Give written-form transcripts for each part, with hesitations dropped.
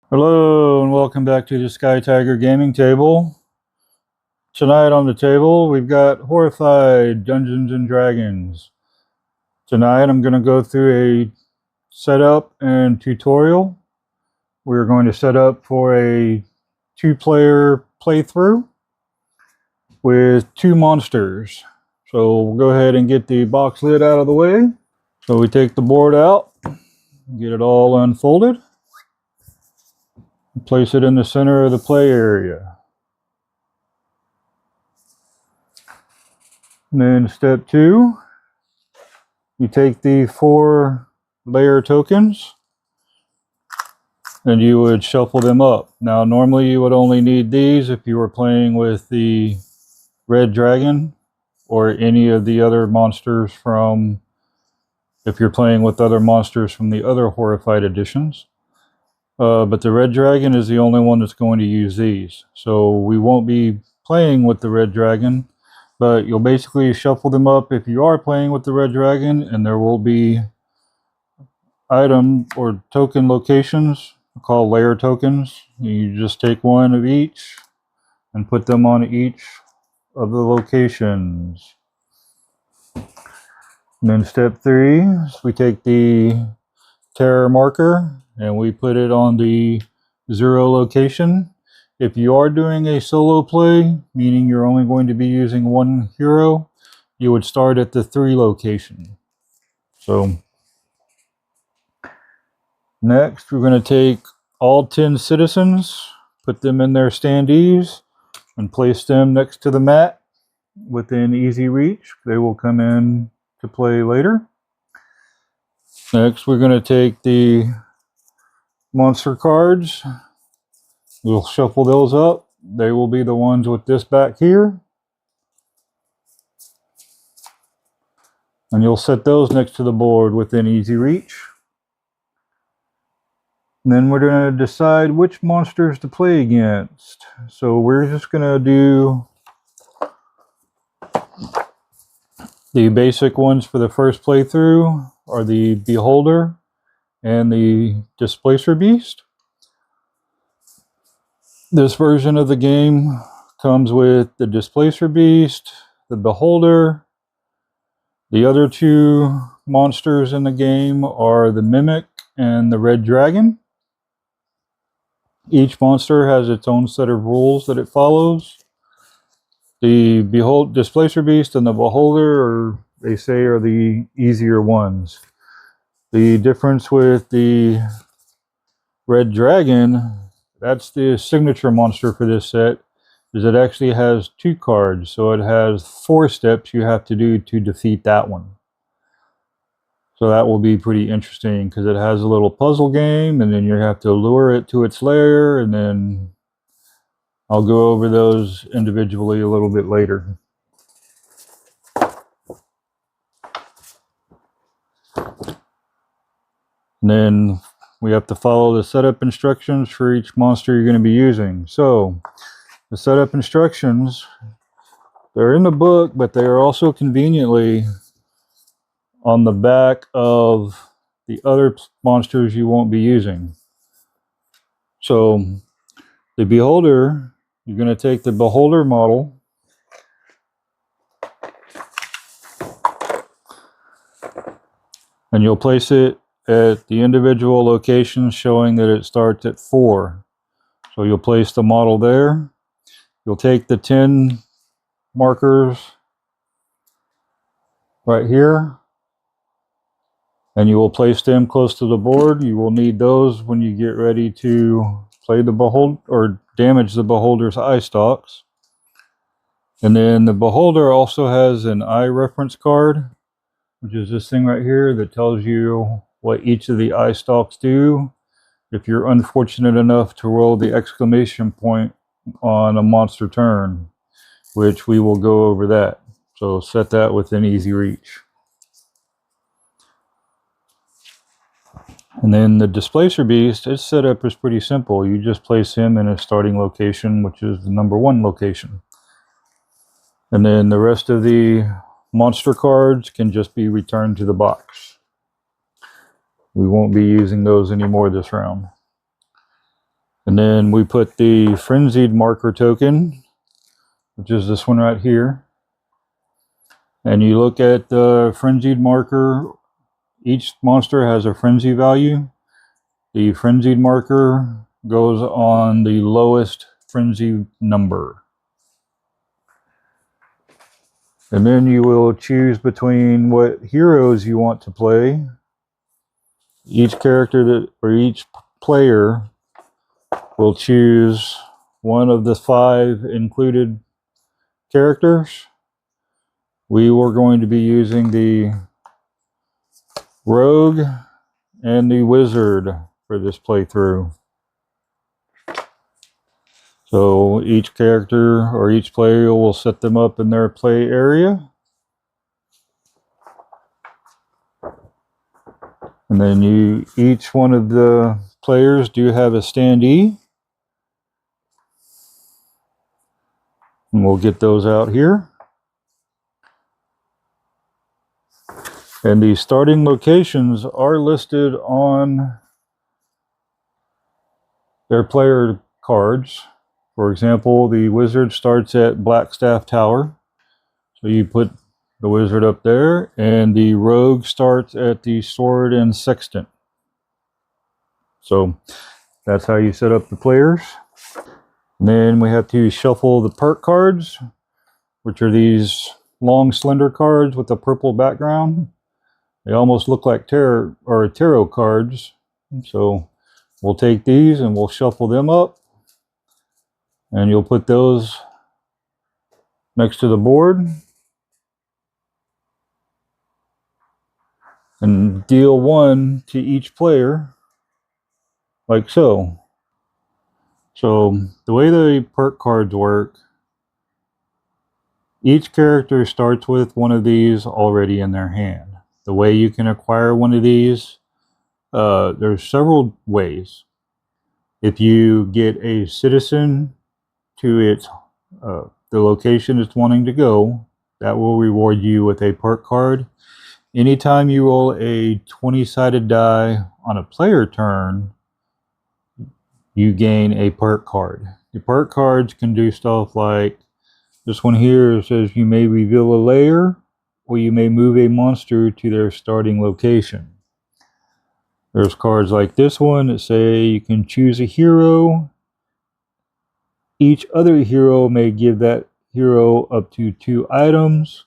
Hello and welcome back to the Skytiger gaming table. Tonight on the table we've got Horrified Dungeons and Dragons. Tonight I'm going to go through a setup and tutorial. We're going to set up for a 2-player playthrough with 2 monsters. So we'll go ahead and get the box lid out of the way. So we take the board out, get it all unfolded. Place it in the center of the play area. And then step 2, you take the 4 layer tokens and you would shuffle them up. Now normally you would only need these if you were playing with the red dragon or any of the other monsters from, if you're playing with other monsters from the other Horrified editions. But the red dragon is the only one that's going to use these. So we won't be playing with the red dragon, but you'll basically shuffle them up if you are playing with the red dragon, and there will be item or token locations called layer tokens. You just take one of each and put them on each of the locations. And then step 3 is we take the terror marker and we put it on the 0 location. If you are doing a solo play, meaning you're only going to be using 1 hero, you would start at the 3 location. So next we're going to take all 10 citizens, put them in their standees, and place them next to the mat within easy reach. They will come in to play later. Next we're going to take the monster cards. We'll shuffle those up. They will be the ones with this back here. And you'll set those next to the board within easy reach. And then we're going to decide which monsters to play against. So we're just going to do the basic ones for the first playthrough are the Beholder and the Displacer Beast. This version of the game comes with the Displacer Beast, the Beholder. The other 2 monsters in the game are the Mimic and the Red Dragon. Each monster has its own set of rules that it follows. The Displacer Beast and the Beholder are, they say, are the easier ones. The difference with the Red Dragon, that's the signature monster for this set, is it actually has 2 cards. So it has 4 steps you have to do to defeat that one. So that will be pretty interesting because it has a little puzzle game, and then you have to lure it to its lair, and then I'll go over those individually a little bit later. And then we have to follow the setup instructions for each monster you're going to be using. So the setup instructions, they're in the book, but they are also conveniently on the back of the other monsters you won't be using. So the Beholder, you're going to take the Beholder model and you'll place it at the individual locations showing that it starts at 4. So you'll place the model there. You'll take the 10 markers right here and you will place them close to the board. You will need those when you get ready to play the Beholder or damage the Beholder's eye stalks. And then the Beholder also has an eye reference card, which is this thing right here that tells you what each of the eye stalks do if you're unfortunate enough to roll the exclamation point on a monster turn, which we will go over that. So set that within easy reach. And then the Displacer Beast, its setup is pretty simple. You just place him in a starting location, which is the number 1 location. And then the rest of the monster cards can just be returned to the box. We won't be using those anymore this round. And then we put the frenzied marker token, which is this one right here. And you look at the frenzied marker, each monster has a frenzy value. The frenzied marker goes on the lowest frenzy number. And then you will choose between what heroes you want to play. Each character or each player will choose one of the 5 included characters. We were going to be using the rogue and the wizard for this playthrough. So each character or each player will set them up in their play area. And then each one of the players do have a standee. And we'll get those out here. And the starting locations are listed on their player cards. For example, the wizard starts at Blackstaff Tower. So you put the wizard up there, and the rogue starts at the sword and sextant. So that's how you set up the players. And then we have to shuffle the perk cards, which are these long slender cards with a purple background. They almost look like tarot cards. So we'll take these and we'll shuffle them up, and you'll put those next to the board and deal 1 to each player, like so. So the way the perk cards work, each character starts with one of these already in their hand. The way you can acquire one of these, there's several ways. If you get a citizen to its the location it's wanting to go, that will reward you with a perk card. Anytime you roll a 20-sided die on a player turn, you gain a perk card. The perk cards can do stuff like this one here. Says you may reveal a layer, or you may move a monster to their starting location. There's cards like this one that say you can choose a hero. Each other hero may give that hero up to 2 items.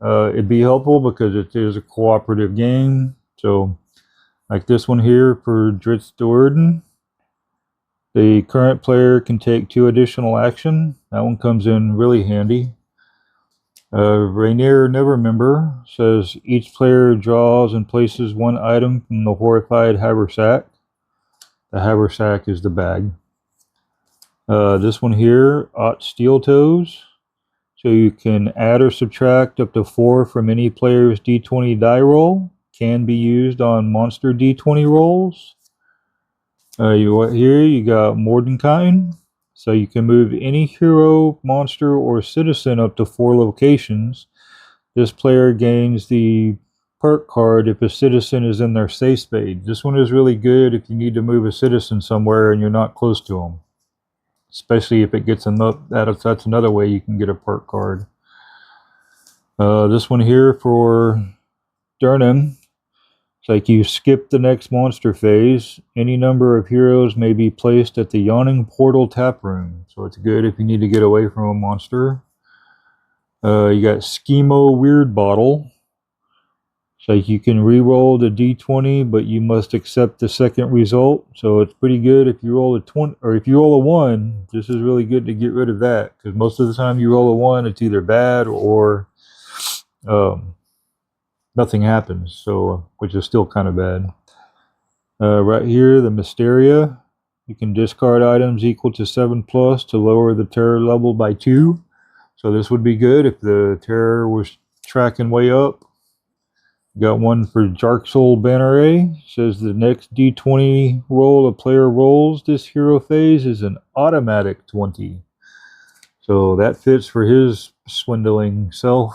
It'd be helpful because it is a cooperative game. So like this one here for Dritz Doerden, the current player can take 2 additional action. That one comes in really handy. Rainier Nevermember says each player draws and places 1 item from the Horrified Haversack. The haversack is the bag. This one here, Ot Steel Toes. So you can add or subtract up to 4 from any player's D20 die roll. Can be used on monster D20 rolls. Here you got Mordenkainen. So you can move any hero, monster, or citizen up to 4 locations. This player gains the perk card if a citizen is in their safe space. This one is really good if you need to move a citizen somewhere and you're not close to them. Especially if it gets that's another way you can get a perk card. This one here for Durnan. It's like you skip the next monster phase. Any number of heroes may be placed at the Yawning Portal tap room. So it's good if you need to get away from a monster. You got Schemo Weird Bottle. It's like you can re-roll the D20, but you must accept the second result. So it's pretty good if you roll a 20, or if you roll a 1. This is really good to get rid of that, because most of the time you roll a 1, it's either bad or nothing happens. So which is still kind of bad. Right here, the Mysteria. You can discard items equal to 7+ to lower the terror level by 2. So this would be good if the terror was tracking way up. Got one for Jarxel Banneret. Says the next D20 roll a player rolls this hero phase is an automatic 20. So that fits for his swindling self.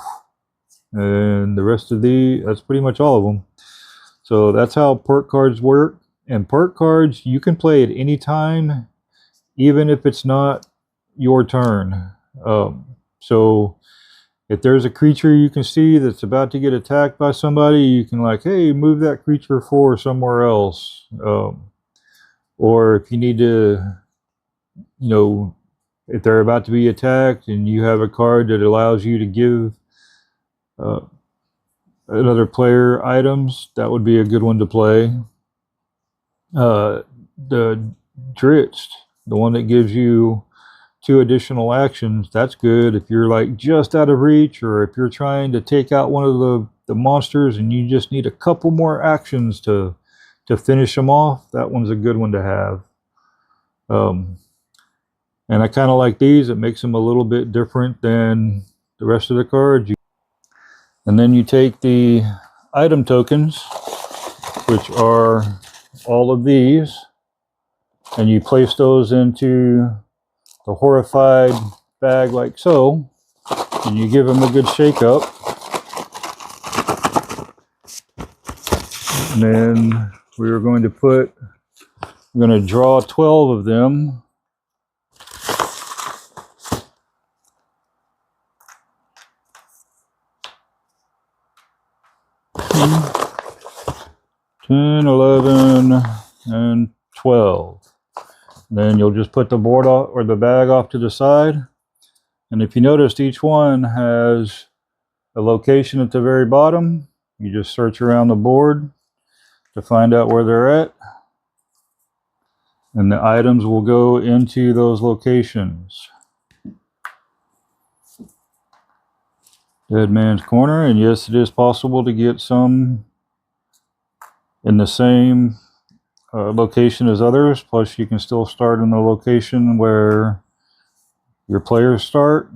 And the rest of that's pretty much all of them. So that's how perk cards work. And perk cards, you can play at any time, even if it's not your turn. So if there's a creature you can see that's about to get attacked by somebody, you can like, hey, move that creature forward somewhere else. Or if you need to, you know, if they're about to be attacked and you have a card that allows you to give another player items, that would be a good one to play. The Dritched, the one that gives you 2 additional actions, that's good if you're like just out of reach, or if you're trying to take out one of the monsters and you just need a couple more actions to finish them off. That one's a good one to have. And I kind of like these. It makes them a little bit different than the rest of the cards. And then you take the item tokens, which are all of these, and you place those into the Horrified bag like so, and you give them a good shake up. And then we're going to draw 12 of them. $10, $11, and $12. Then you'll just put the board off, or the bag off to the side. And if you noticed, each one has a location at the very bottom. You just search around the board to find out where they're at. And the items will go into those locations. Dead Man's Corner, and yes, it is possible to get some in the same location as others. Plus, you can still start in the location where your players start.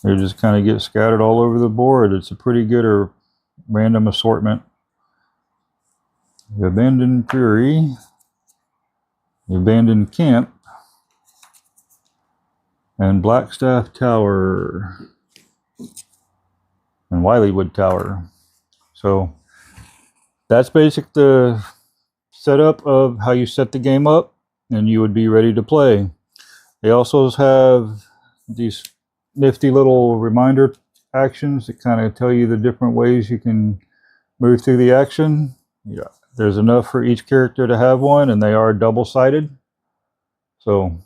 They just kind of get scattered all over the board. It's a pretty good or random assortment. The Abandoned Prairie, the Abandoned Camp, and Blackstaff Tower, and Wilywood Tower. So that's the setup of how you set the game up, and you would be ready to play. They also have these nifty little reminder actions that kind of tell you the different ways you can move through the action. Yeah, there's enough for each character to have one, and they are double-sided. So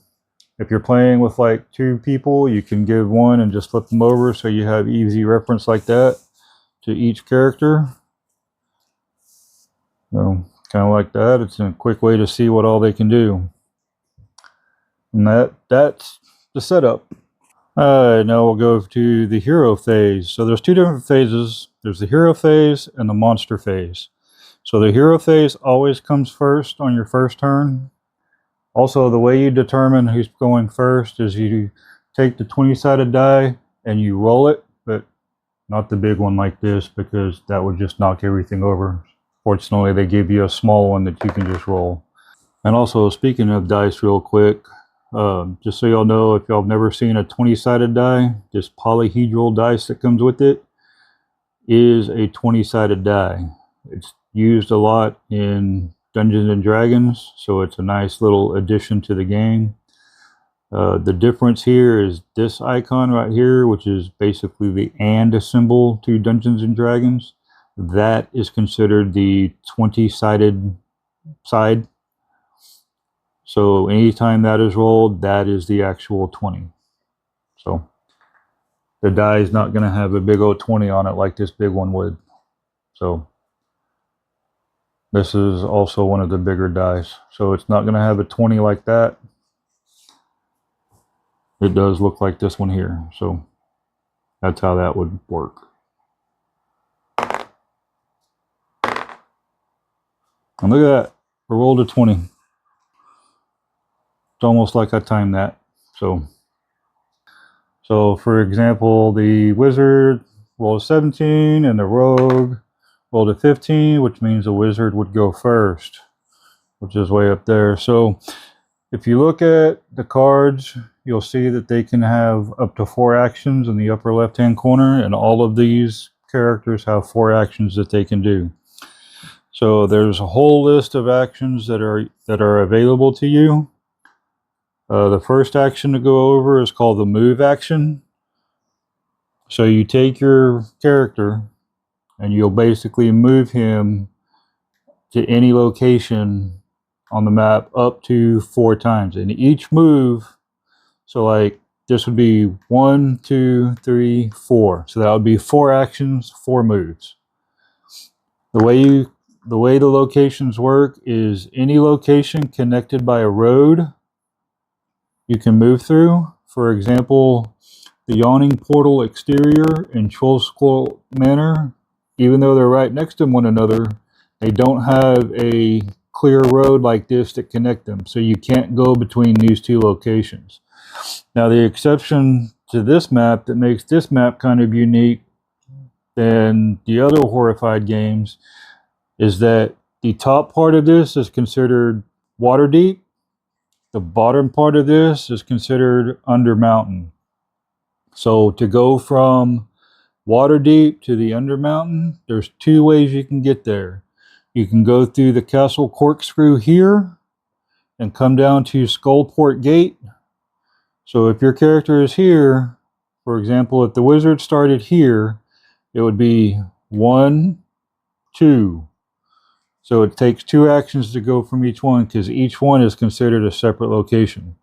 if you're playing with like 2 people, you can give one and just flip them over so you have easy reference like that to each character. So kind of like that. It's a quick way to see what all they can do. And that's the setup. Now we'll go to the hero phase. So there's 2 different phases. There's the hero phase and the monster phase. So the hero phase always comes first on your first turn. Also, the way you determine who's going first is you take the 20-sided die and you roll it, but not the big one like this, because that would just knock everything over. Fortunately, they give you a small one that you can just roll. And also, speaking of dice real quick, just so y'all know, if y'all have never seen a 20-sided die, this polyhedral dice that comes with it is a 20-sided die. It's used a lot in Dungeons and Dragons, so it's a nice little addition to the game. The difference here is this icon right here, which is basically the AND symbol to Dungeons and Dragons. That is considered the 20-sided side. So anytime that is rolled, that is the actual 20. So the die is not going to have a big old 20 on it like this big one would. So this is also one of the bigger dice. So it's not going to have a 20 like that. It does look like this one here. So that's how that would work. And look at that. We rolled a 20. It's almost like I timed that. So for example, the wizard rolled a 17 and the rogue rolled a 15, which means the wizard would go first, which is way up there. So if you look at the cards, you'll see that they can have up to 4 actions in the upper left-hand corner, and all of these characters have 4 actions that they can do. So there's a whole list of actions that are available to you. The first action to go over is called the move action. So you take your character and you'll basically move him to any location on the map up to 4 times. And each move, so like this would be 1, 2, 3, 4. So that would be 4 actions, 4 moves. The way the locations work is any location connected by a road you can move through. For example, the Yawning Portal exterior and Trollskull Manor, even though they're right next to one another, they don't have a clear road like this that connect them, so you can't go between these 2 locations. Now the exception to this map that makes this map kind of unique than the other Horrified games is that the top part of this is considered water deep. The bottom part of this is considered under mountain. So to go from water deep to the under mountain, there's 2 ways you can get there. You can go through the castle corkscrew here and come down to Skullport Gate. So if your character is here, for example, if the wizard started here, it would be 1, 2. So it takes 2 actions to go from each one because each one is considered a separate location.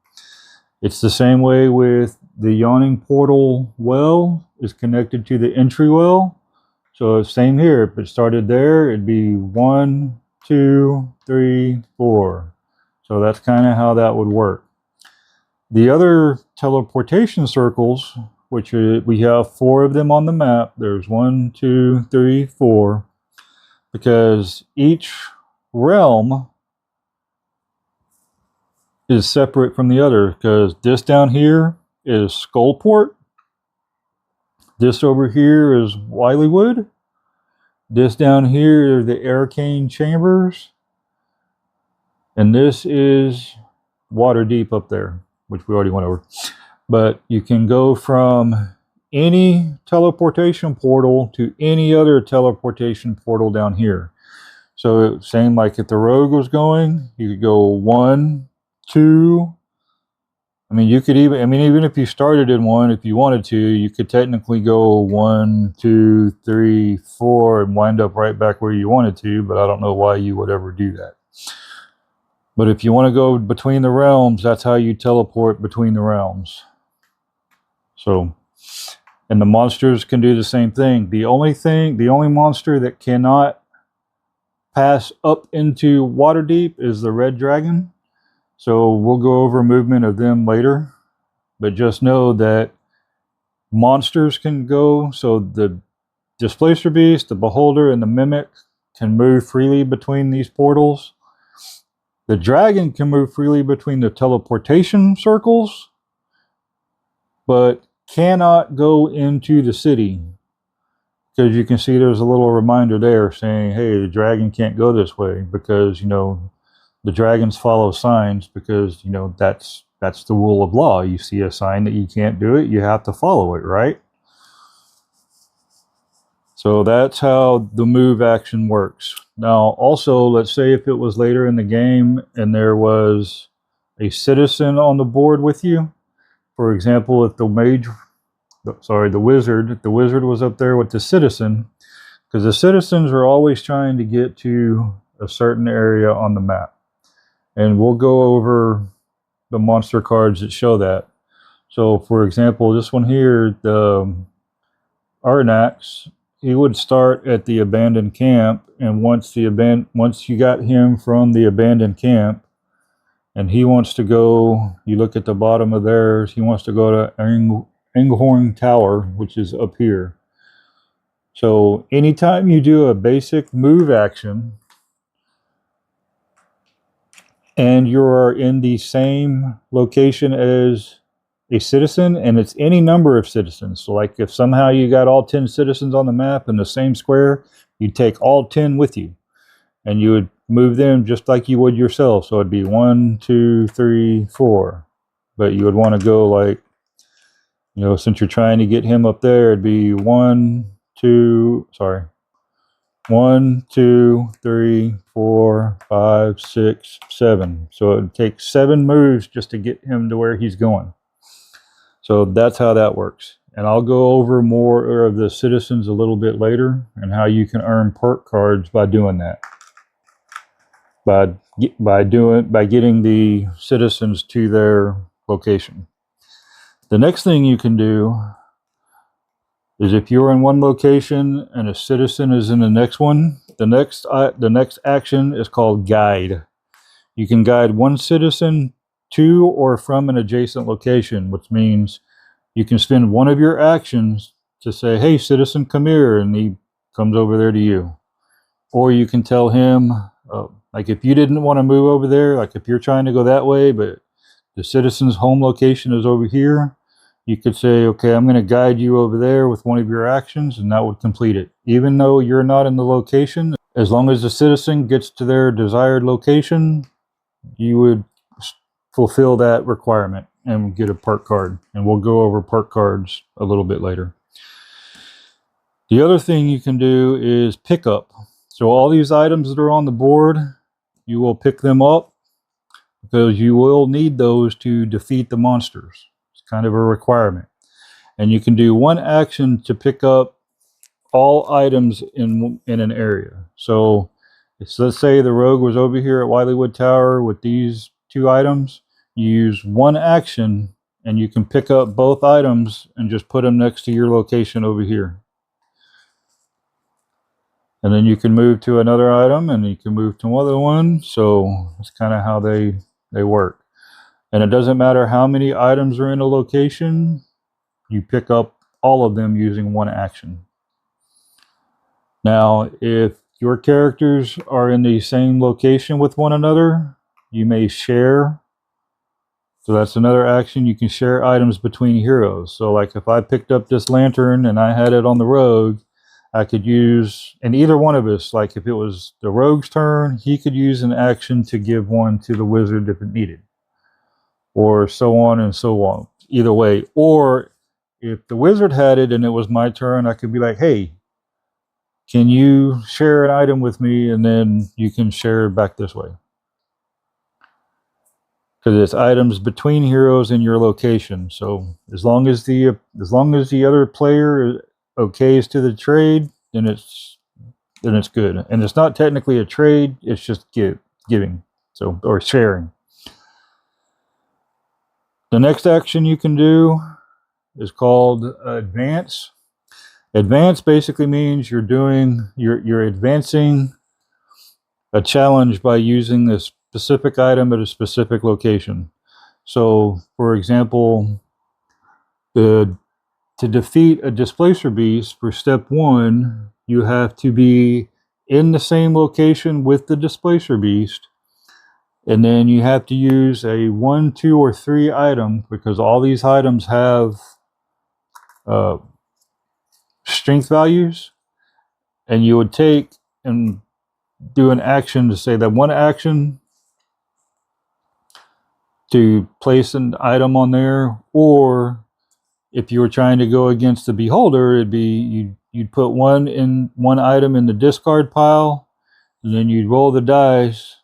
It's the same way with the Yawning Portal well is connected to the entry well. So same here. If it started there, it'd be 1, 2, 3, 4. So that's kind of how that would work. The other teleportation circles, which we have 4 of them on the map. There's 1, 2, 3, 4. Because each realm is separate from the other, because this down here is Skullport, this over here is Wilywood, this down here are the Arcane Chambers, and this is Waterdeep up there, which we already went over. But you can go from any teleportation portal to any other teleportation portal down here. So same like if the rogue was going, you could go 1, 2. I mean, you could even if you started in 1, if you wanted to, you could technically go 1, 2, 3, 4 and wind up right back where you wanted to, but I don't know why you would ever do that. But if you want to go between the realms, that's how you teleport between the realms. So, and the monsters can do the same thing. The only monster that cannot pass up into Waterdeep is the red dragon. So we'll go over movement of them later. But just know that monsters can go. So the Displacer Beast, the Beholder, and the Mimic can move freely between these portals. The dragon can move freely between the teleportation circles, but cannot go into the city, because you can see there's a little reminder there saying, hey, the dragon can't go this way, because the dragons follow signs, because that's the rule of law. You see a sign that you can't do it, you have to follow it, right? So that's how the move action works. Now also, let's say if it was later in the game and there was a citizen on the board with you. For example, if the wizard was up there with the citizen, because the citizens are always trying to get to a certain area on the map. And we'll go over the monster cards that show that. So for example, this one here, the Arnax, he would start at the abandoned camp, and once you got him from the abandoned camp, and he wants to go, you look at the bottom of theirs, he wants to go to Enghorn Tower, which is up here. So anytime you do a basic move action and you are in the same location as a citizen, and it's any number of citizens, so like if somehow you got all 10 citizens on the map in the same square, you'd take all 10 with you and you would move them just like you would yourself. So it'd be 1, 2, 3, 4. But you would want to go like, since you're trying to get him up there, it'd be 1, 2, sorry. 1, 2, 3, 4, 5, 6, 7. So it would take 7 moves just to get him to where he's going. So that's how that works. And I'll go over more of the citizens a little bit later and how you can earn perk cards by doing that. By getting the citizens to their location. The next thing you can do is if you're in one location and a citizen is in the next one, the next action is called guide. You can guide one citizen to or from an adjacent location, which means you can spend one of your actions to say, hey, citizen, come here, and he comes over there to you. Or you can tell him, like if you didn't want to move over there, like if you're trying to go that way, but the citizen's home location is over here, you could say, okay, I'm going to guide you over there with one of your actions, and that would complete it. Even though you're not in the location, as long as the citizen gets to their desired location, you would fulfill that requirement and get a perk card. And we'll go over perk cards a little bit later. The other thing you can do is pick up. So all these items that are on the board, you will pick them up because you will need those to defeat the monsters. It's kind of a requirement. And you can do one action to pick up all items in an area. So let's say the rogue was over here at Wileywood Tower with these 2 items. You use one action and you can pick up both items and just put them next to your location over here. And then you can move to another item and you can move to another one. So that's kind of how they work. And it doesn't matter how many items are in a location, you pick up all of them using one action. Now, if your characters are in the same location with one another, you may share. So that's another action. You can share items between heroes. So like if I picked up this lantern and I had it on the rogue, I could use, and either one of us, like if it was the rogue's turn, he could use an action to give one to the wizard if it needed. Or so on and so on. Either way. Or if the wizard had it and it was my turn, I could be like, hey, can you share an item with me? And then you can share back this way. Because it's items between heroes in your location. So as long as the other player okays to the trade, then it's good. And it's not technically a trade, it's just giving. So, or sharing. The next action you can do is called advance. Advance basically means you're advancing a challenge by using a specific item at a specific location. So, for example, to defeat a displacer beast for step 1, you have to be in the same location with the displacer beast, and then you have to use a 1, 2, or 3 item, because all these items have strength values, and you would take and do an action to say that one action to place an item on there, or if you were trying to go against the beholder, it'd be you'd put one item in the discard pile, and then you'd roll the dice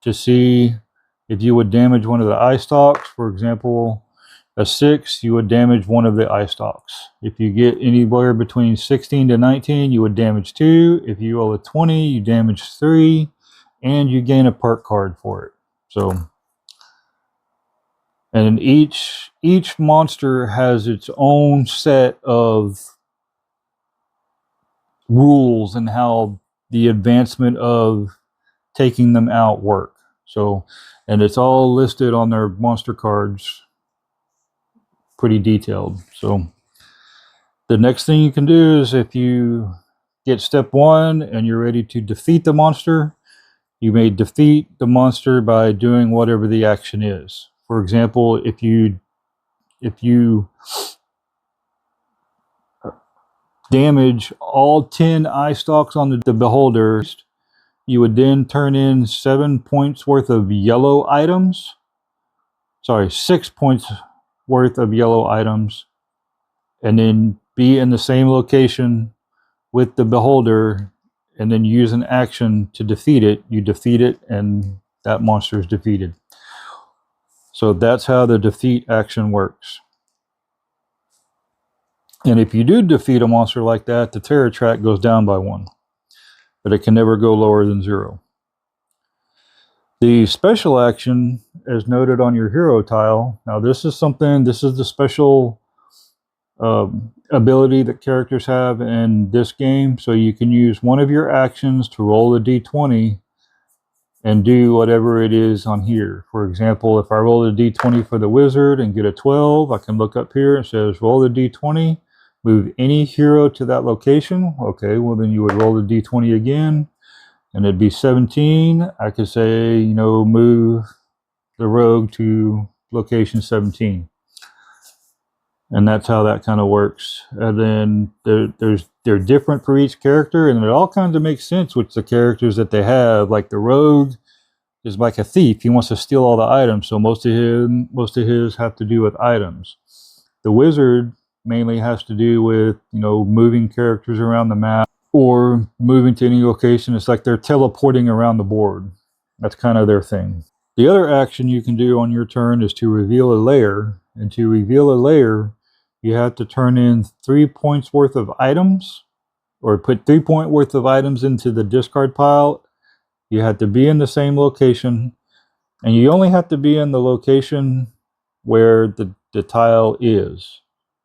to see if you would damage one of the eye stalks. For example, a 6, you would damage one of the eye stalks. If you get anywhere between 16 to 19, you would damage 2. If you roll a 20, you damage 3, and you gain a perk card for it. So, and each monster has its own set of rules and how the advancement of taking them out work. So, and it's all listed on their monster cards, pretty detailed. So the next thing you can do is if you get step 1 and you're ready to defeat the monster, you may defeat the monster by doing whatever the action is. For example, if you damage all 10 eye stalks on the beholder, you would then turn in 7 points worth of yellow items. Sorry, 6 points worth of yellow items, and then be in the same location with the beholder and then use an action to defeat it, you defeat it and that monster is defeated. So that's how the defeat action works. And if you do defeat a monster like that, the terror track goes down by 1, but it can never go lower than 0. The special action, as noted on your hero tile, now this is the special ability that characters have in this game. So you can use one of your actions to roll a d20 and do whatever it is on here. For example, if I roll a d20 for the wizard and get a 12, I can look up here and it says roll the d20, move any hero to that location. Okay, well then you would roll the d20 again and it'd be 17. I could say, you know, move the rogue to location 17. And that's how that kind of works. And then they're different for each character, and it all kind of makes sense with the characters that they have. Like the rogue is like a thief; he wants to steal all the items, so most of his have to do with items. The wizard mainly has to do with, you know, moving characters around the map or moving to any location. It's like they're teleporting around the board. That's kind of their thing. The other action you can do on your turn is to reveal a layer, and to reveal a layer, you have to turn in 3 points worth of items, or put 3 point worth of items into the discard pile. You have to be in the same location, and you only have to be in the location where the tile is.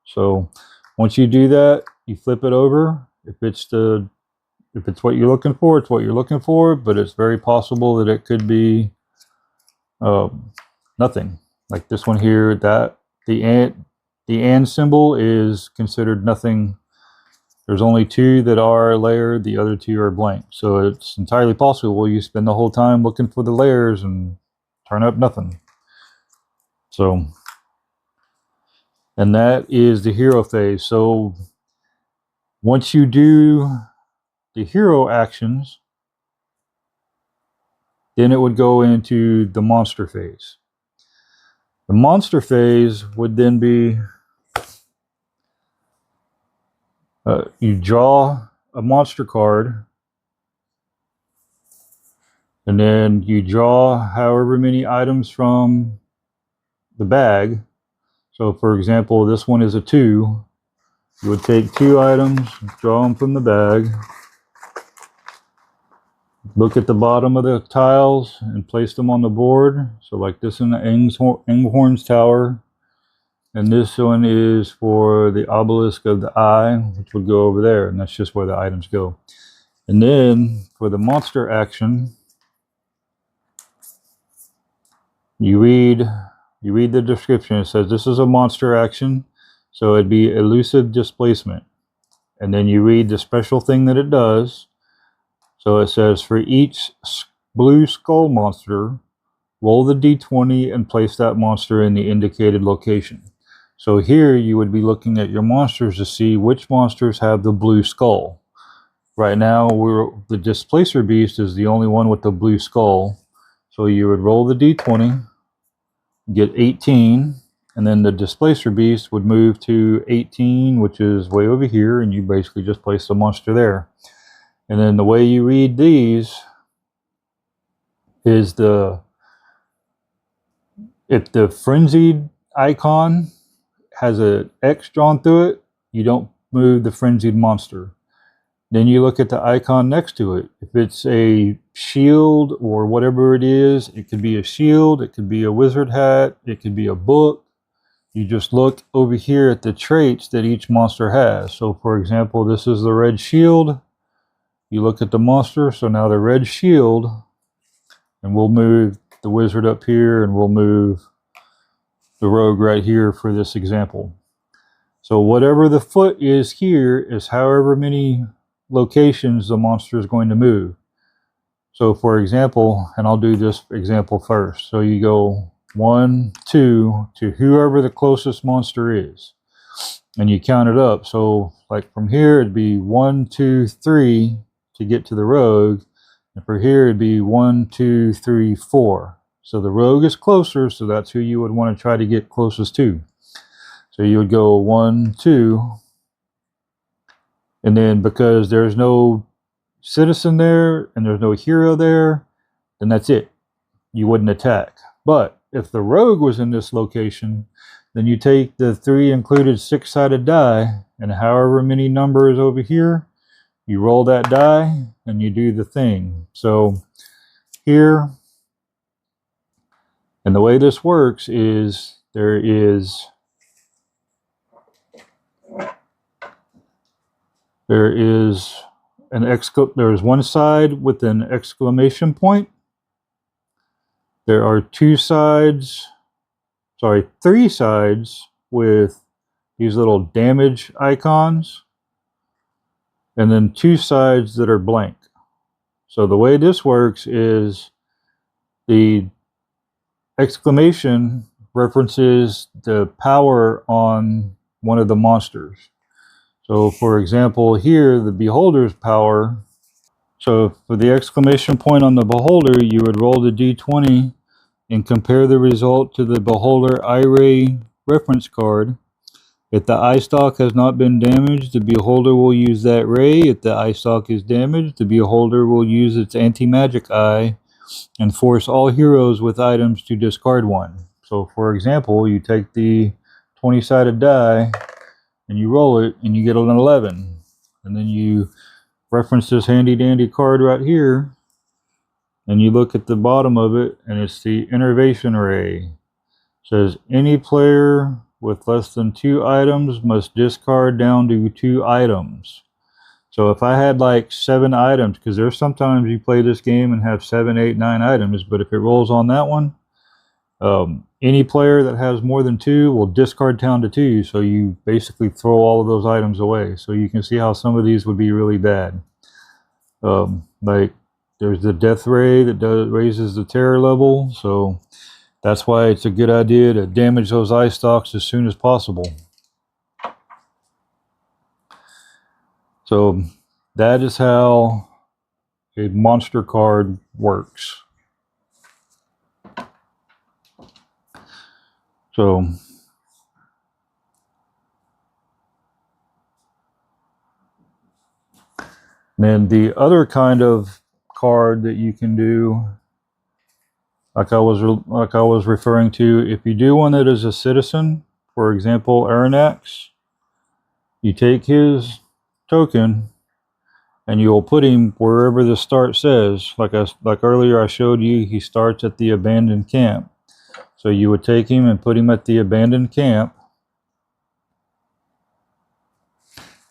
So once you do that, you flip it over. If it's what you're looking for, it's what you're looking for, but it's very possible that it could be nothing. Like this one here, that the and symbol is considered nothing. There's only 2 that are layered, the other 2 are blank. So it's entirely possible you spend the whole time looking for the layers and turn up nothing. So, and that is the hero phase. So once you do the hero actions, then it would go into the monster phase. The monster phase would then be you draw a monster card, and then you draw however many items from the bag. So for example, this one is a 2. You would take 2 items, draw them from the bag, look at the bottom of the tiles and place them on the board. So like this in the Enghorn's Tower, and this one is for the obelisk of the eye, which would go over there, and that's just where the items go. And then for the monster action, you read the description. It says this is a monster action, so it'd be elusive displacement. And then you read the special thing that it does. So it says for each blue skull monster, roll the d20 and place that monster in the indicated location. So here you would be looking at your monsters to see which monsters have the blue skull. Right now, the Displacer Beast is the only one with the blue skull. So you would roll the d20, get 18, and then the Displacer Beast would move to 18, which is way over here, and you basically just place the monster there. And then the way you read these is if the frenzied icon has an X drawn through it, you don't move the frenzied monster. Then you look at the icon next to it. If it's a shield or whatever it is, it could be a shield, it could be a wizard hat, it could be a book. You just look over here at the traits that each monster has. So for example, this is the red shield. You look at the monster, so now the red shield, and we'll move the wizard up here, and we'll move the rogue right here for this example. So whatever the foot is here is however many locations the monster is going to move. So for example, and I'll do this example first. So you go 1, 2 to whoever the closest monster is, and you count it up. So like from here it'd be 1, 2, 3 to get to the rogue, and for here it'd be 1, 2, 3, 4. So the rogue is closer, so that's who you would want to try to get closest to. So you would go 1, 2, and then because there's no citizen there and there's no hero there, then that's it. You wouldn't attack. But if the rogue was in this location, then you take the 3 included 6-sided die, and however many numbers over here, you roll that die and you do the thing. So here, and the way this works is there's one side with an exclamation point. There are 3 sides with these little damage icons, and then 2 sides that are blank. So the way this works is the exclamation references the power on one of the monsters. So for example here, the beholder's power. So for the exclamation point on the beholder, you would roll the d20 and compare the result to the beholder eye reference card. If the eye stalk has not been damaged, the beholder will use that ray. If the eye stalk is damaged, the beholder will use its anti-magic eye and force all heroes with items to discard one. So for example, you take the 20-sided die and you roll it and you get an 11. And then you reference this handy dandy card right here and you look at the bottom of it and it's the innervation ray. It says any player with less than 2 items must discard down to 2 items. So if I had like 7 items, because there's sometimes you play this game and have 7, 8, 9 items, but if it rolls on that one, any player that has more than 2 will discard down to 2. So you basically throw all of those items away. So you can see how some of these would be really bad. Like there's the death ray that raises the terror level. So that's why it's a good idea to damage those eye stalks as soon as possible. So that is how a monster card works. So then the other kind of card that you can do, like I was referring to, if you do one that is a citizen, for example, Aranax, you take his token and you'll put him wherever the start says. Like earlier I showed you, he starts at the abandoned camp. So you would take him and put him at the abandoned camp,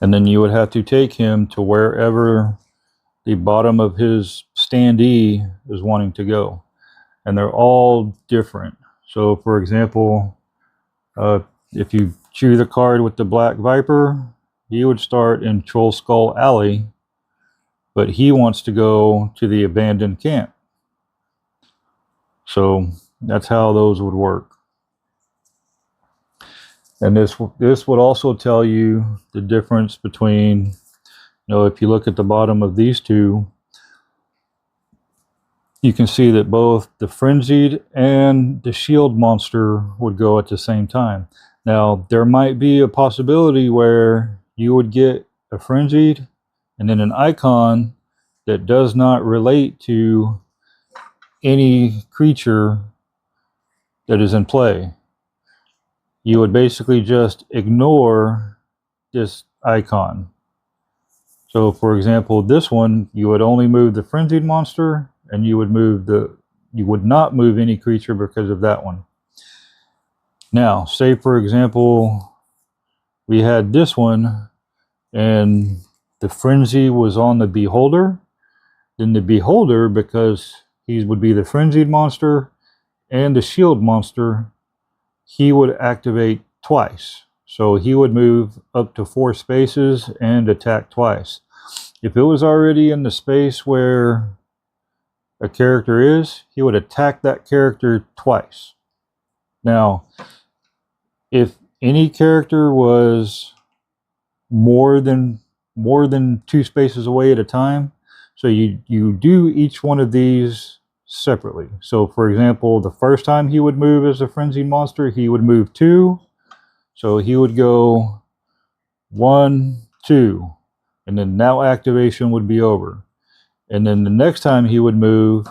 and then you would have to take him to wherever the bottom of his standee is wanting to go. And they're all different. So for example, if you chew the card with the Black Viper, he would start in Troll Skull Alley, but he wants to go to the abandoned camp. So that's how those would work. And this would also tell you the difference between, if you look at the bottom of these two, you can see that both the frenzied and the shield monster would go at the same time. Now, there might be a possibility where you would get a frenzied and then an icon that does not relate to any creature that is in play. You would basically just ignore this icon. So for example, this one, you would only move the frenzied monster, and you would not move any creature because of that one. Now, say for example, we had this one and the frenzy was on the beholder, then the beholder, because he would be the frenzied monster and the shield monster, he would activate twice. So he would move up to 4 spaces and attack twice. If it was already in the space where a character is, he would attack that character twice. Now, if any character was more than 2 spaces away at a time, so you do each one of these separately. So for example, the first time he would move as a frenzied monster, he would move 2. So he would go 1, 2, and then now activation would be over. And then the next time he would move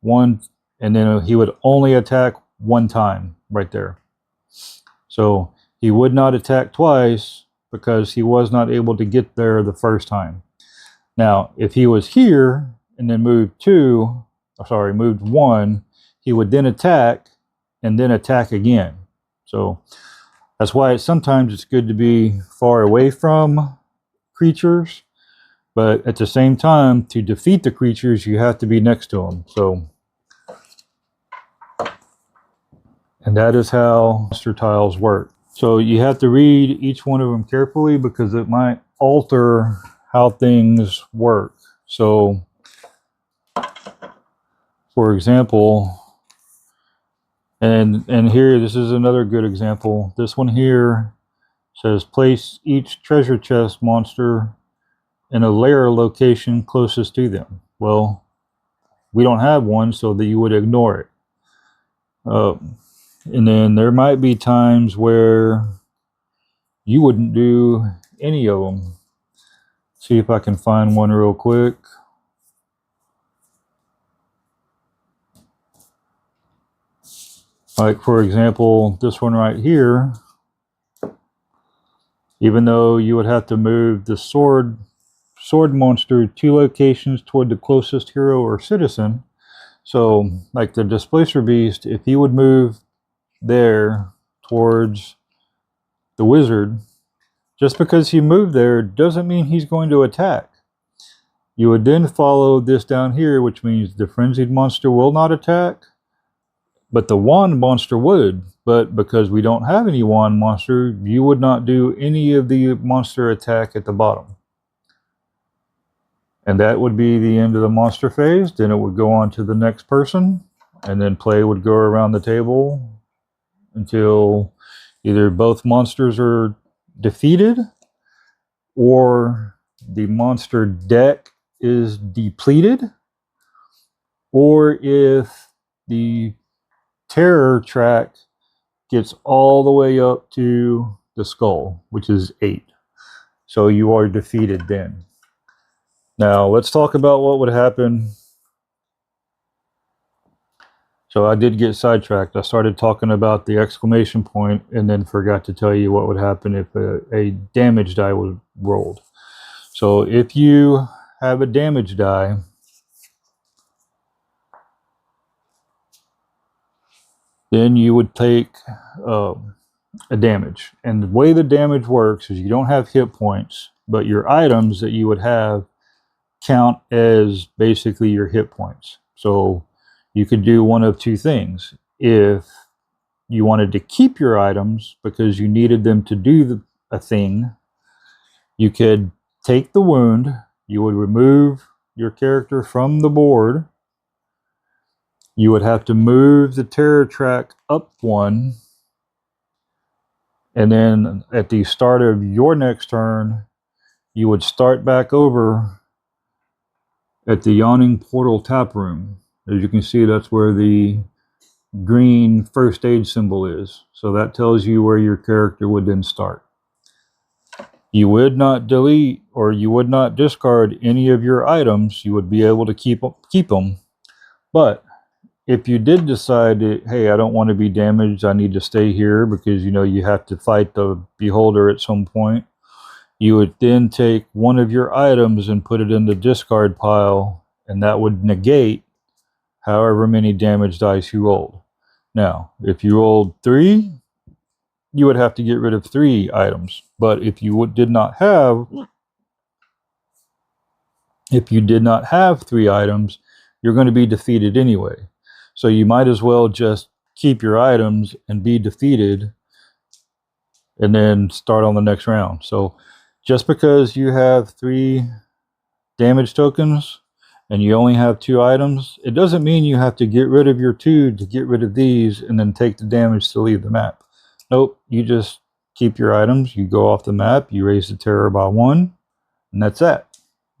one, and then he would only attack one time right there. So he would not attack twice because he was not able to get there the first time. Now, if he was here and then moved one, he would then attack and then attack again. So that's why sometimes it's good to be far away from creatures, but at the same time, to defeat the creatures, you have to be next to them. So, and that is how monster tiles work. So you have to read each one of them carefully because it might alter how things work. So, for example, and here, this is another good example. This one here says place each treasure chest monster in a lair location closest to them. Well, we don't have one, so that you would ignore it. And then there might be times where you wouldn't do any of them. See if I can find one real quick. Like, for example, this one right here, even though you would have to move the sword monster 2 locations toward the closest hero or citizen. So, like the displacer beast, if he would move there towards the wizard, just because he moved there doesn't mean he's going to attack. You would then follow this down here, which means the frenzied monster will not attack, but the wand monster would. But because we don't have any wand monster, you would not do any of the monster attack at the bottom. And that would be the end of the monster phase. Then it would go on to the next person, and then play would go around the table until either both monsters are defeated or the monster deck is depleted, or if the terror track gets all the way up to the skull, which is 8. So you are defeated then. Now let's talk about what would happen. So I did get sidetracked. I started talking about the exclamation point and then forgot to tell you what would happen if a damage die was rolled. So if you have a damage die, then you would take a damage. And the way the damage works is you don't have hit points, but your items that you would have count as basically your hit points. So you could do one of two things. If you wanted to keep your items because you needed them to do a thing, you could take the wound, you would remove your character from the board, you would have to move the terror track up 1, and then at the start of your next turn, you would start back over at the Yawning Portal tap room. As you can see, that's where the green first aid symbol is. So that tells you where your character would then start. You would not delete or you would not discard any of your items. You would be able to keep them. But if you did decide that, hey, I don't want to be damaged, I need to stay here because, you know, you have to fight the beholder at some point, you would then take one of your items and put it in the discard pile, and that would negate however many damage dice you rolled. Now, if you rolled 3, you would have to get rid of 3 items. But if you did not have 3 items, you're going to be defeated anyway. So you might as well just keep your items and be defeated and then start on the next round. So just because you have 3 damage tokens and you only have 2 items, it doesn't mean you have to get rid of your 2 to get rid of these and then take the damage to leave the map. Nope, you just keep your items, you go off the map, you raise the terror by 1, and that's that.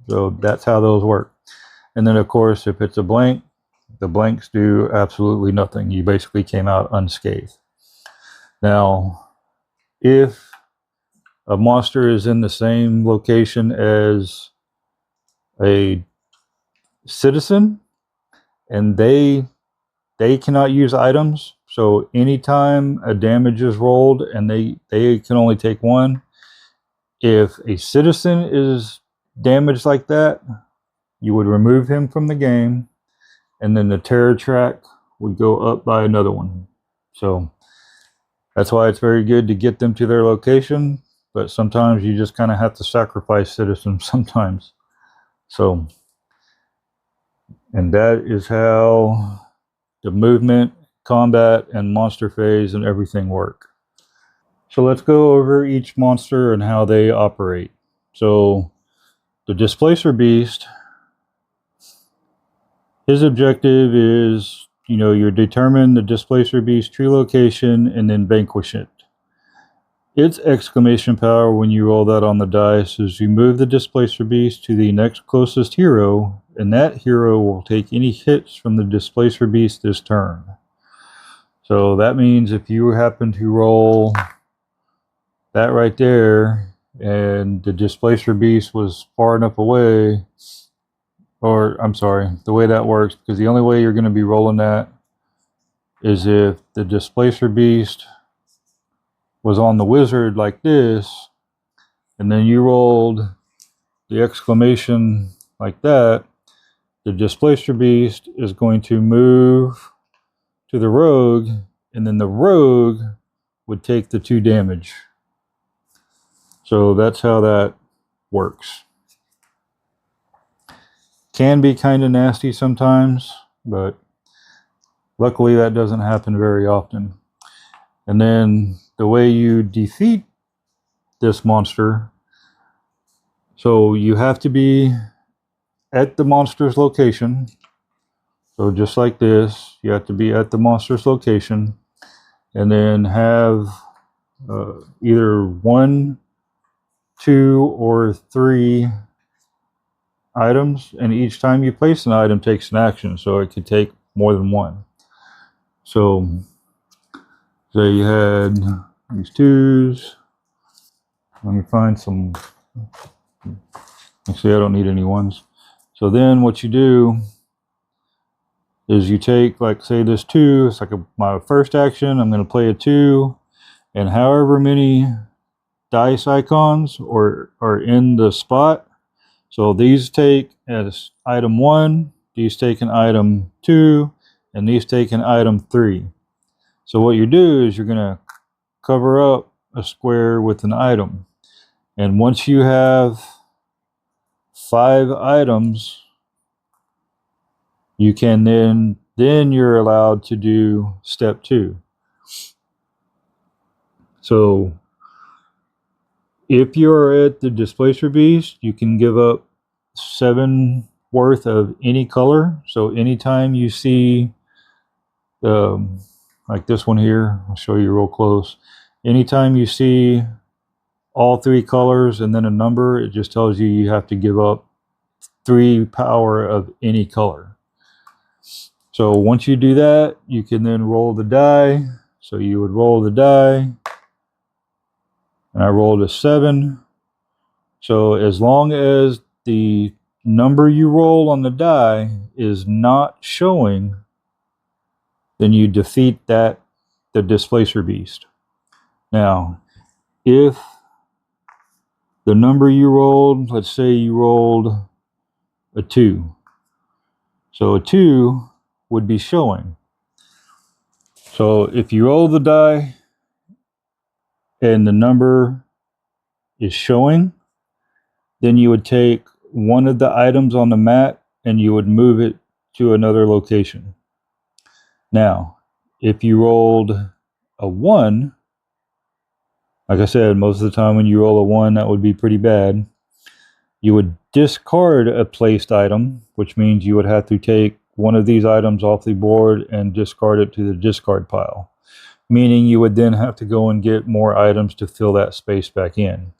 So that's how those work. And then of course, if it's a blank, the blanks do absolutely nothing. You basically came out unscathed. Now, if a monster is in the same location as a citizen, and they cannot use items. So anytime a damage is rolled and they can only take one, if a citizen is damaged like that, you would remove him from the game, and then the terror track would go up by another one. So that's why it's very good to get them to their location, but sometimes you just kind of have to sacrifice citizens sometimes. So, and that is how the movement, combat, and monster phase and everything work. So let's go over each monster and how they operate. So the Displacer Beast, his objective is, you determine the Displacer Beast's true location and then vanquish it. Its exclamation power when you roll that on the dice is you move the Displacer Beast to the next closest hero, and that hero will take any hits from the Displacer Beast this turn. So that means if you happen to roll that right there, and the Displacer Beast was far enough away, or I'm sorry, the way that works, because the only way you're going to be rolling that is if the Displacer Beast was on the wizard like this, and then you rolled the exclamation like that, the Displacer Beast is going to move to the rogue, and then the rogue would take the 2 damage. So that's how that works. Can be kind of nasty sometimes, but luckily that doesn't happen very often. And then the way you defeat this monster, so you have to be at the monster's location. So just like this, you have to be at the monster's location, and then have either 1, 2, or 3 items, and each time you place an item takes an action, so it could take more than one. So say you had these 2s. Let me find some. Actually, I don't need any 1s. So then what you do is you take, like, say this 2, it's like my first action, I'm going to play a 2, and however many dice icons are in the spot, so these take as item 1, these take an item 2, and these take an item 3. So what you do is you're going to cover up a square with an item, and once you have 5 items, you can then you're allowed to do step 2. So if you're at the Displacer Beast, you can give up 7 worth of any color. So anytime you see, like this one here, I'll show you real close. Anytime you see all 3 colors and then a number, it just tells you have to give up 3 power of any color. So once you do that, you can then roll the die. So you would roll the die, and I rolled a 7. So as long as the number you roll on the die is not showing, then you defeat the Displacer Beast. Now, if the number you rolled, let's say you rolled a 2. So a 2 would be showing. So if you roll the die and the number is showing, then you would take one of the items on the mat and you would move it to another location. Now, if you rolled a 1, like I said, most of the time when you roll a 1, that would be pretty bad. You would discard a placed item, which means you would have to take one of these items off the board and discard it to the discard pile, meaning you would then have to go and get more items to fill that space back in.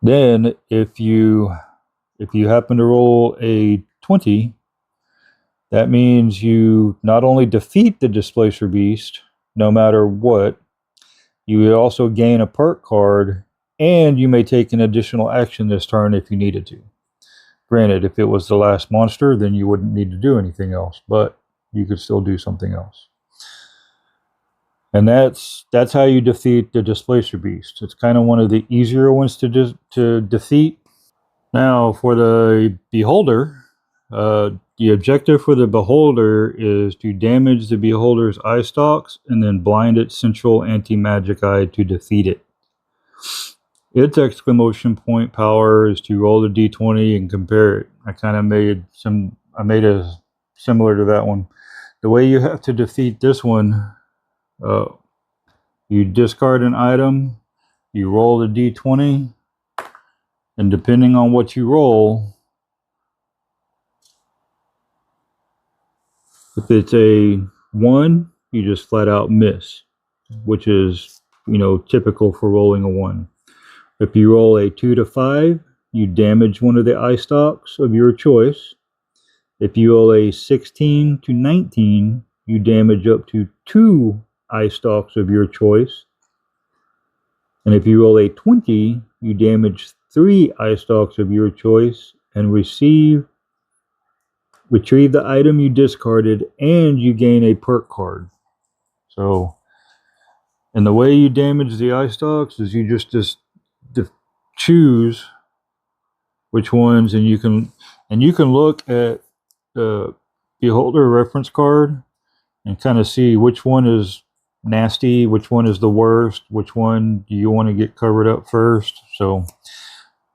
Then if you happen to roll a 20, that means you not only defeat the Displacer Beast, no matter what, you would also gain a perk card and you may take an additional action this turn if you needed to. Granted, if it was the last monster, then you wouldn't need to do anything else, but you could still do something else. And that's how you defeat the Displacer Beast. It's kind of one of the easier ones to defeat. Now, for the Beholder, the objective for the Beholder is to damage the Beholder's eye stalks and then blind its central anti-magic eye to defeat it. Its exclamation point power is to roll the d20 and compare it. I made a similar to that one. The way you have to defeat this one, you discard an item, you roll the d20, and depending on what you roll, if it's a 1, you just flat out miss, which is, typical for rolling a 1. If you roll a 2 to 5, you damage one of the eye stalks of your choice. If you roll a 16 to 19, you damage up to 2 eye stalks of your choice. And if you roll a 20, you damage 3 eye stalks of your choice and retrieve the item you discarded, and you gain a perk card. So, and the way you damage the eye stalks is you just choose which ones, and you can look at the Beholder reference card and kind of see which one is nasty, which one is the worst, which one do you want to get covered up first. So,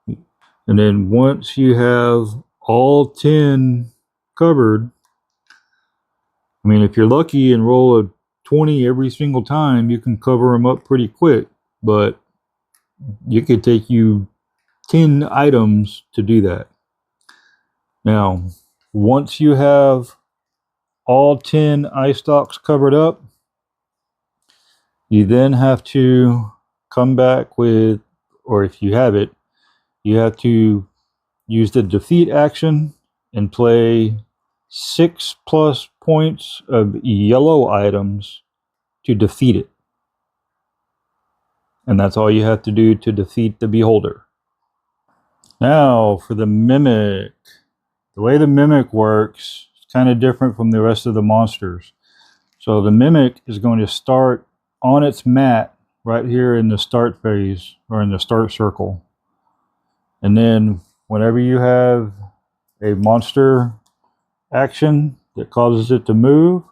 and then once you have all 10 covered, I mean, if you're lucky and roll a 20 every single time, you can cover them up pretty quick, but it could take you 10 items to do that. Now, once you have all 10 eye stalks covered up, you then have to come back with, or if you have it, you have to use the defeat action and play 6+ points of yellow items to defeat it. And that's all you have to do to defeat the Beholder. Now, for the Mimic. The way the Mimic works is kind of different from the rest of the monsters. So the Mimic is going to start on its mat right here in the start phase, or in the start circle. And then whenever you have a monster action that causes it to move,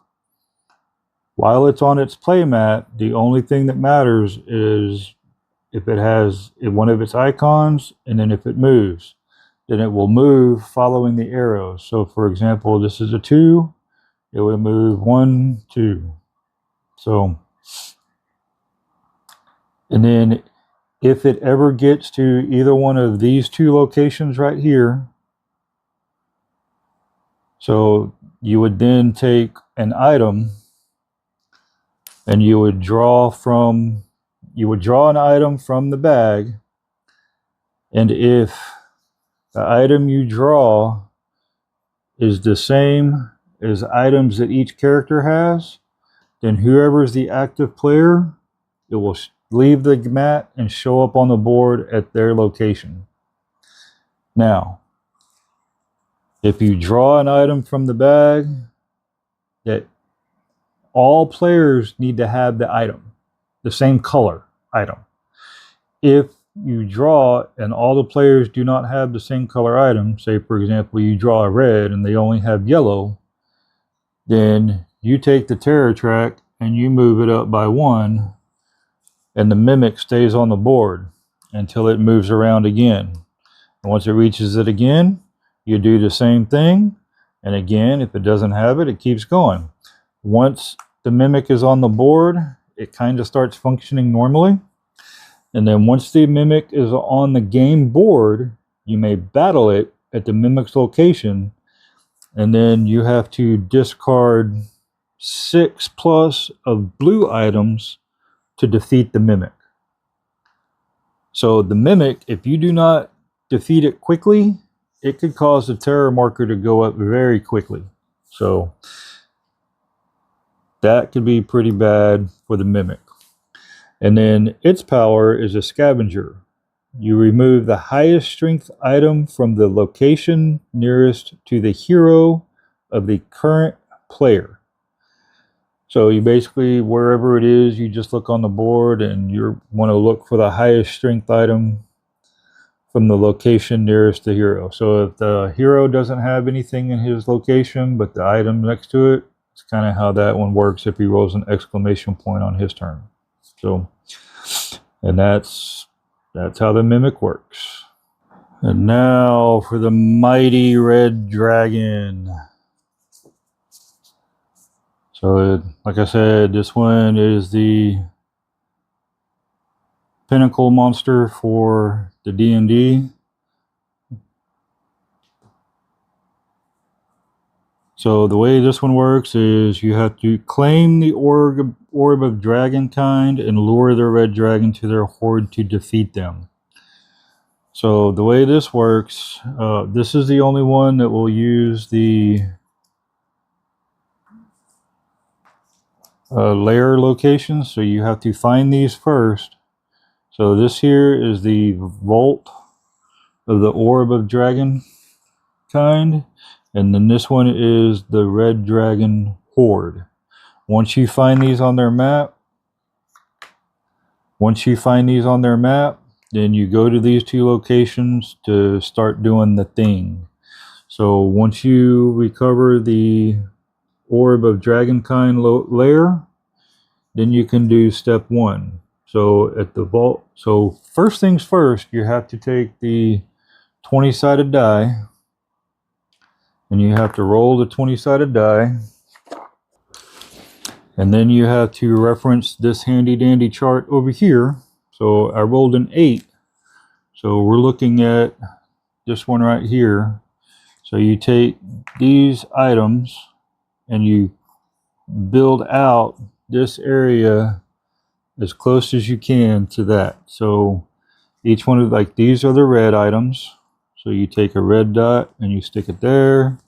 while it's on its playmat, the only thing that matters is if it has one of its icons, and then if it moves, then it will move following the arrows. So for example, this is a 2, it would move 1, 2. So, and then if it ever gets to either one of these 2 locations right here, so you would then take an item and you would draw an item from the bag, and if the item you draw is the same as items that each character has, then whoever's the active player, it will leave the mat and show up on the board at their location. Now, if you draw an item from the bag, that all players need to have the item, the same color item. If you draw and all the players do not have the same color item, say for example you draw a red and they only have yellow, then you take the terror track and you move it up by 1, and the Mimic stays on the board until it moves around again. And once it reaches it again, you do the same thing, and again, if it doesn't have it, it keeps going. Once the Mimic is on the board, it kind of starts functioning normally. And then once the Mimic is on the game board, you may battle it at the Mimic's location, and then you have to discard 6+ of blue items to defeat the Mimic. So the Mimic, if you do not defeat it quickly, it could cause the terror marker to go up very quickly. So that could be pretty bad for the Mimic. And then its power is a scavenger. you remove the highest strength item from the location nearest to the hero of the current player. So you basically, wherever it is, you just look on the board and you want to look for the highest strength item from the location nearest the hero. So if the hero doesn't have anything in his location but the item next to it, it's kind of how that one works if he rolls an exclamation point on his turn. So, and that's how the mimic works. And now for the mighty red dragon. So, like I said, this one is the pinnacle monster for the D&D. So the way this one works is you have to claim the orb of dragon kind and lure the red dragon to their horde to defeat them. So the way this works, this is the only one that will use the lair locations. So you have to find these first. So this here is the vault of the orb of dragon kind. And then this one is the red dragon horde. Once you find these on their map, then you go to these two locations to start doing the thing. So once you recover the orb of dragonkind lair, then you can do step 1. So at the vault, so first things first, you have to take the 20-sided die, and you have to roll the 20-sided die. And then you have to reference this handy dandy chart over here. So I rolled an 8. So we're looking at this one right here. So you take these items and you build out this area as close as you can to that. So each one of, like, these are the red items. So you take a red dot and you stick it there.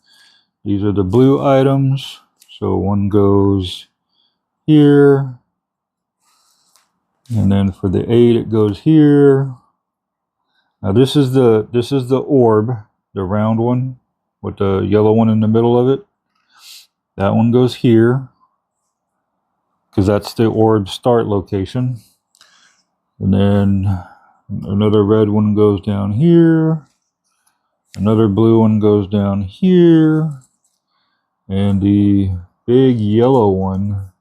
These are the blue items. So one goes here. And then for the 8, it goes here. Now this is the orb, the round one with the yellow one in the middle of it. That one goes here because that's the orb start location. And then another red one goes down here. Another blue one goes down here. And the big yellow one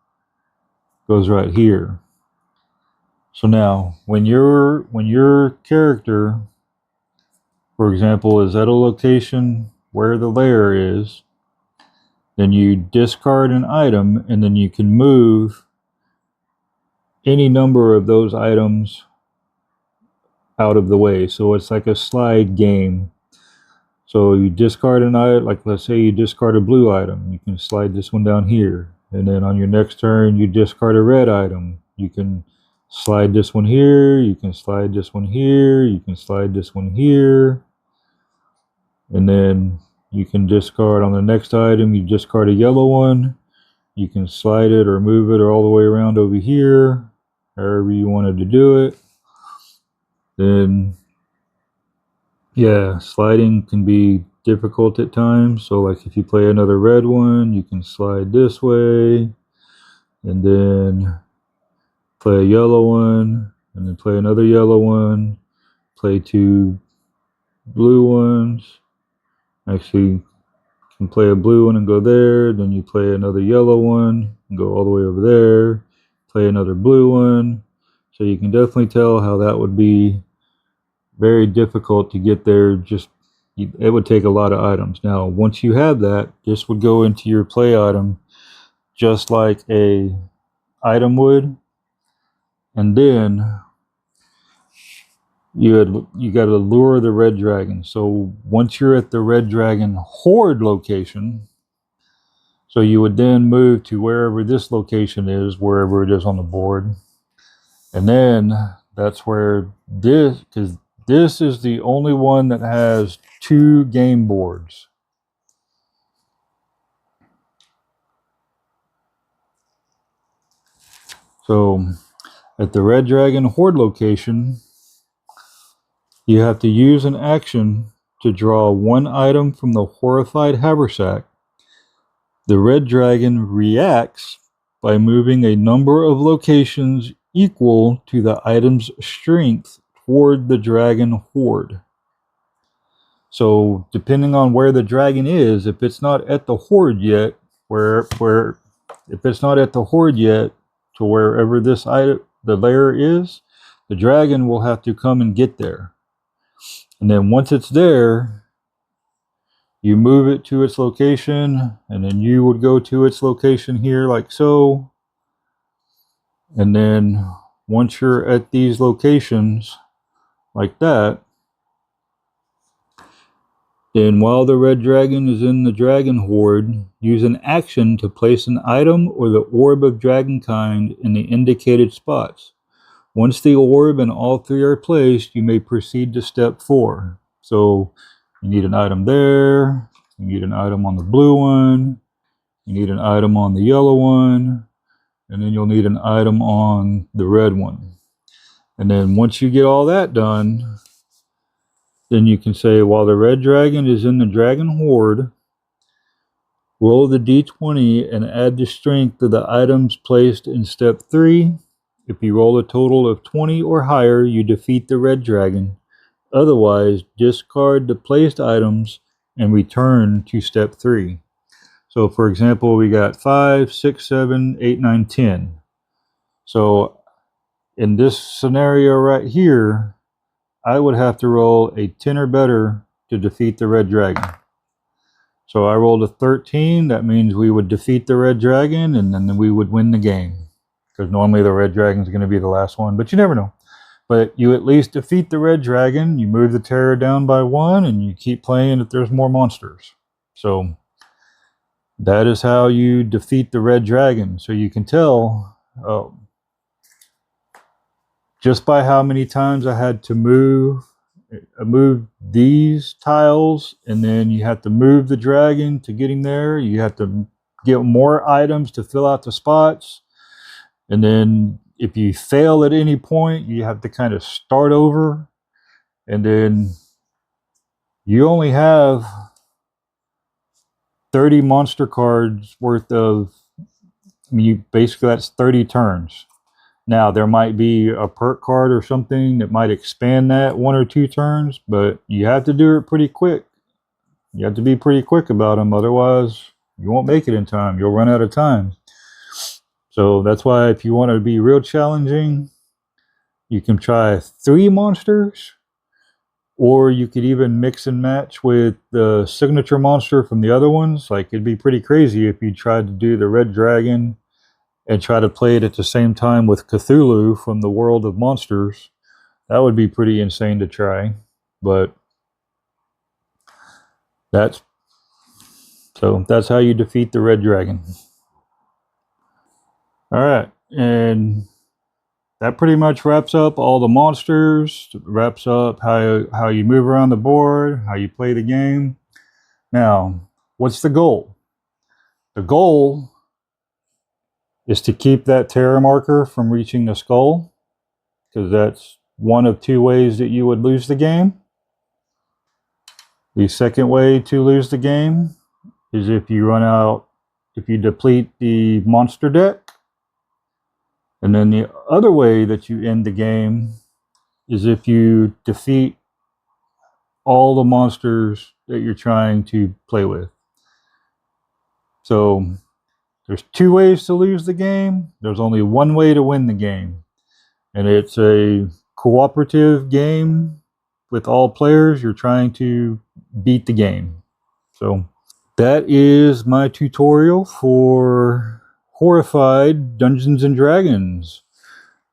goes right here. So now, when your character, for example, is at a location where the lair is, then you discard an item, and then you can move any number of those items out of the way. So it's like a slide game. So you discard an item, like let's say you discard a blue item, you can slide this one down here. And then on your next turn, you discard a red item. You can slide this one here, you can slide this one here, you can slide this one here. And then you can discard on the next item, you discard a yellow one. You can slide it or move it or all the way around over here, however you wanted to do it. Then, yeah, sliding can be difficult at times. So like if you play another red one, you can slide this way, and then play a yellow one, and then play another yellow one, play 2 blue ones. Actually, you can play a blue one and go there, then you play another yellow one and go all the way over there, play another blue one. So you can definitely tell how that would be very difficult to get there. Just, it would take a lot of items. Now, once you have that, this would go into your play item just like a item would. And then you got to lure the red dragon. So once you're at the red dragon horde location, so you would then move to wherever this location is, wherever it is on the board. And then that's where because this is the only one that has 2 game boards. So at the red dragon horde location, You have to use an action to draw one item from the Horrified Haversack. The red dragon reacts by moving a number of locations equal to the item's strength toward the dragon horde. So depending on where the dragon is, if it's not at the horde yet, if it's not at the horde yet to wherever this item, the lair is, the dragon will have to come and get there. And then once it's there, you move it to its location, and then you would go to its location here like so. And then once you're at these locations like that, then while the red dragon is in the dragon horde, use an action to place an item or the orb of dragonkind in the indicated spots. Once the orb and all three are placed, you may proceed to step 4. So you need an item there, you need an item on the blue one, you need an item on the yellow one, and then you'll need an item on the red one. And then once you get all that done, then you can say, while the red dragon is in the dragon horde, roll the d20 and add the strength to the items placed in step 3. If you roll a total of 20 or higher, you defeat the red dragon. Otherwise, discard the placed items and return to step 3. So for example, we got 5, 6, 7, 8, 9, 10. So in this scenario right here, I would have to roll a 10 or better to defeat the red dragon. So I rolled a 13. That means we would defeat the red dragon, and then we would win the game. Because normally the red dragon is going to be the last one, but you never know. But you at least defeat the red dragon, you move the terror down by 1, and you keep playing if there's more monsters. So that is how you defeat the red dragon. So you can tell just by how many times I had to move these tiles, and then you have to move the dragon to get him there. You have to get more items to fill out the spots. And then if you fail at any point, you have to kind of start over. And then you only have 30 monster cards worth of, basically that's 30 turns. Now, there might be a perk card or something that might expand that 1 or 2 turns, but you have to do it pretty quick. You have to be pretty quick about them, otherwise you won't make it in time. You'll run out of time. So that's why if you want to be real challenging, you can try 3 monsters, or you could even mix and match with the signature monster from the other ones. Like, it'd be pretty crazy if you tried to do the red dragon and try to play it at the same time with Cthulhu from the world of monsters. That would be pretty insane to try. But that's how you defeat the red dragon. All right, and that pretty much wraps up all the monsters, wraps up how you move around the board, how you play the game. Now, what's the goal? The goal is to keep that terror marker from reaching the skull, because that's one of 2 ways that you would lose the game. The second way to lose the game is if you deplete the monster deck. And then the other way that you end the game is if you defeat all the monsters that you're trying to play with. So there's 2 ways to lose the game. There's only 1 way to win the game. And it's a cooperative game with all players. You're trying to beat the game. So that is my tutorial for Horrified Dungeons and Dragons.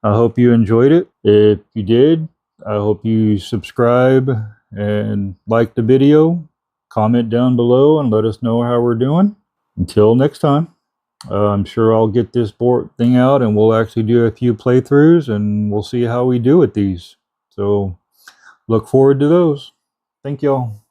I hope you enjoyed it. If you did, I hope you subscribe and like the video. Comment down below and let us know how we're doing. Until next time, I'm sure I'll get this board thing out and we'll actually do a few playthroughs and we'll see how we do with these. So look forward to those. Thank y'all.